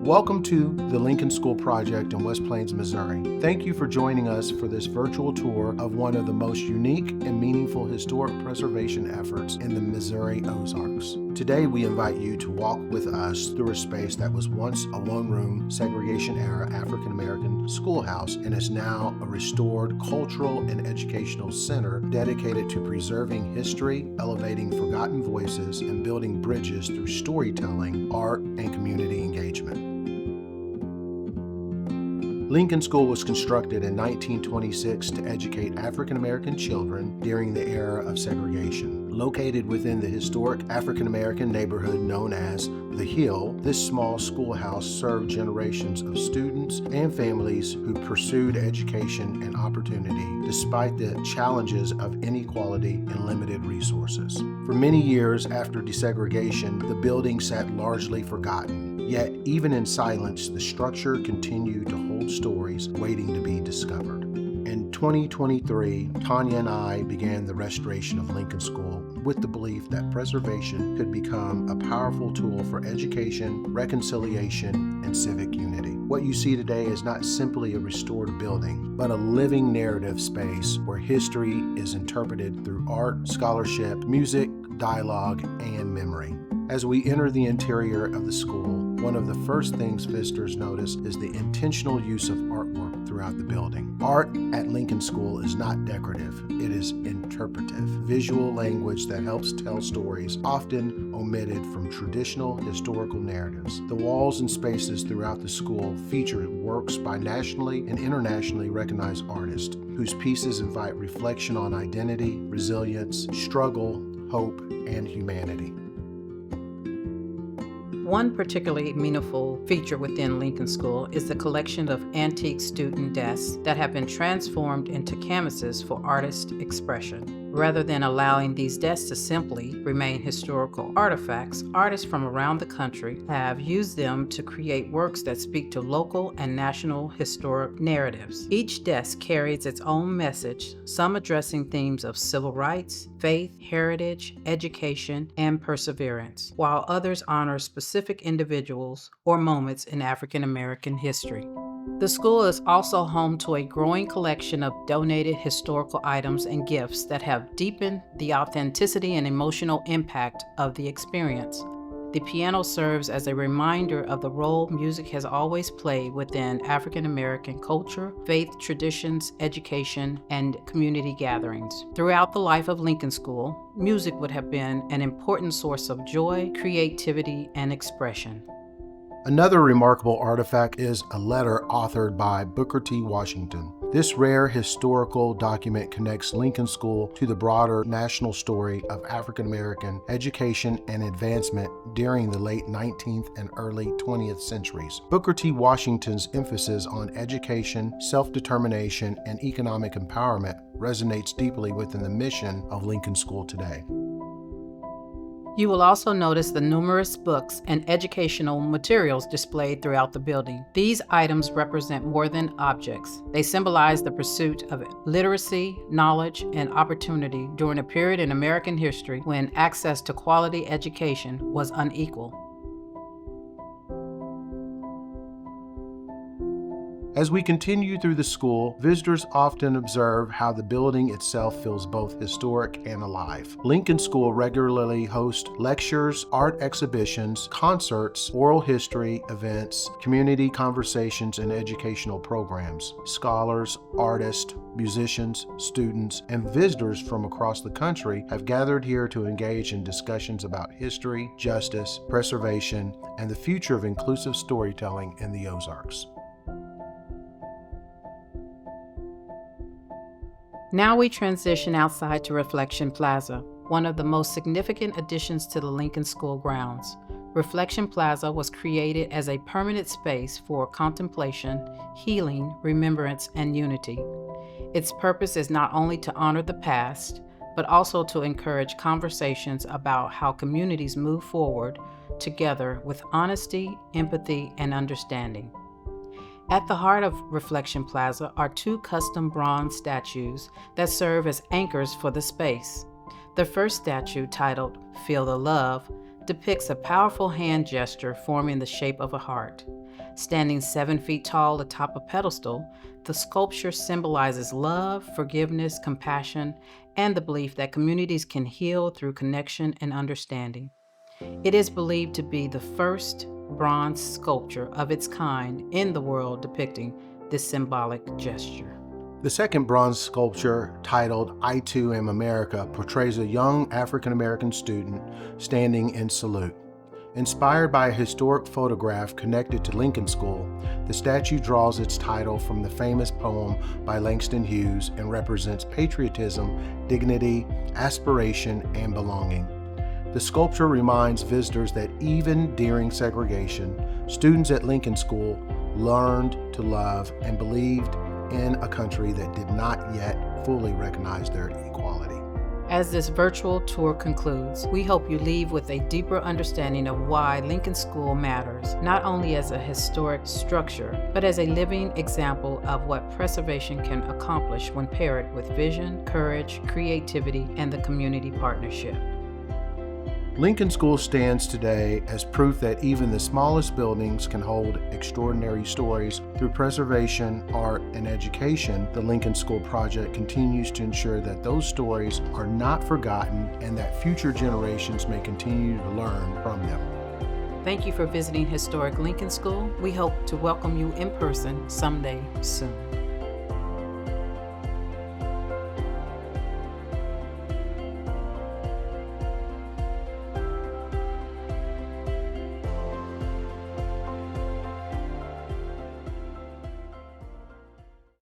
Welcome to the Lincoln School Project in West Plains, Missouri. Thank you for joining us for this virtual tour of one of the most unique and meaningful historic preservation efforts in the Missouri Ozarks. Today, we invite you to walk with us through a space that was once a one-room, segregation-era African-American schoolhouse and is now a restored cultural and educational center dedicated to preserving history, elevating forgotten voices, and building bridges through storytelling, art, and community engagement. Lincoln School was constructed in 1926 to educate African American children during the era of segregation. Located within the historic African American neighborhood known as The Hill, this small schoolhouse served generations of students and families who pursued education and opportunity despite the challenges of inequality and limited resources. For many years after desegregation, the building sat largely forgotten. Yet, even in silence, the structure continued to hold stories waiting to be discovered. In 2023, Tanya and I began the restoration of Lincoln School with the belief that preservation could become a powerful tool for education, reconciliation, and civic unity. What you see today is not simply a restored building, but a living narrative space where history is interpreted through art, scholarship, music, dialogue, and memory. As we enter the interior of the school, one of the first things visitors notice is the intentional use of artwork throughout the building. Art at Lincoln School is not decorative, it is interpretive, visual language that helps tell stories often omitted from traditional historical narratives. The walls and spaces throughout the school feature works by nationally and internationally recognized artists, whose pieces invite reflection on identity, resilience, struggle, hope, and humanity. One particularly meaningful feature within Lincoln School is the collection of antique student desks that have been transformed into canvases for artist expression. Rather than allowing these desks to simply remain historical artifacts, artists from around the country have used them to create works that speak to local and national historic narratives. Each desk carries its own message, some addressing themes of civil rights, faith, heritage, education, and perseverance, while others honor specific individuals or moments in African American history. The school is also home to a growing collection of donated historical items and gifts that have deepened the authenticity and emotional impact of the experience. The piano serves as a reminder of the role music has always played within African American culture, faith traditions, education, and community gatherings. Throughout the life of Lincoln School, music would have been an important source of joy, creativity, and expression. Another remarkable artifact is a letter authored by Booker T. Washington. This rare historical document connects Lincoln School to the broader national story of African American education and advancement during the late 19th and early 20th centuries. Booker T. Washington's emphasis on education, self-determination, and economic empowerment resonates deeply within the mission of Lincoln School today. You will also notice the numerous books and educational materials displayed throughout the building. These items represent more than objects. They symbolize the pursuit of literacy, knowledge, and opportunity during a period in American history when access to quality education was unequal. As we continue through the school, visitors often observe how the building itself feels both historic and alive. Lincoln School regularly hosts lectures, art exhibitions, concerts, oral history events, community conversations, and educational programs. Scholars, artists, musicians, students, and visitors from across the country have gathered here to engage in discussions about history, justice, preservation, and the future of inclusive storytelling in the Ozarks. Now we transition outside to Reflection Plaza, one of the most significant additions to the Lincoln School grounds. Reflection Plaza was created as a permanent space for contemplation, healing, remembrance, and unity. Its purpose is not only to honor the past, but also to encourage conversations about how communities move forward together with honesty, empathy, and understanding. At the heart of Reflection Plaza are two custom bronze statues that serve as anchors for the space. The first statue, titled Feel the Love, depicts a powerful hand gesture forming the shape of a heart. Standing 7 feet tall atop a pedestal, the sculpture symbolizes love, forgiveness, compassion, and the belief that communities can heal through connection and understanding. It is believed to be the first bronze sculpture of its kind in the world depicting this symbolic gesture. The second bronze sculpture, titled I Too Am America, portrays a young African American student standing in salute. Inspired by a historic photograph connected to Lincoln School, the statue draws its title from the famous poem by Langston Hughes and represents patriotism, dignity, aspiration, and belonging. The sculpture reminds visitors that even during segregation, students at Lincoln School learned to love and believed in a country that did not yet fully recognize their equality. As this virtual tour concludes, we hope you leave with a deeper understanding of why Lincoln School matters, not only as a historic structure, but as a living example of what preservation can accomplish when paired with vision, courage, creativity, and the community partnership. Lincoln School stands today as proof that even the smallest buildings can hold extraordinary stories. Through preservation, art, and education, the Lincoln School Project continues to ensure that those stories are not forgotten and that future generations may continue to learn from them. Thank you for visiting Historic Lincoln School. We hope to welcome you in person someday soon.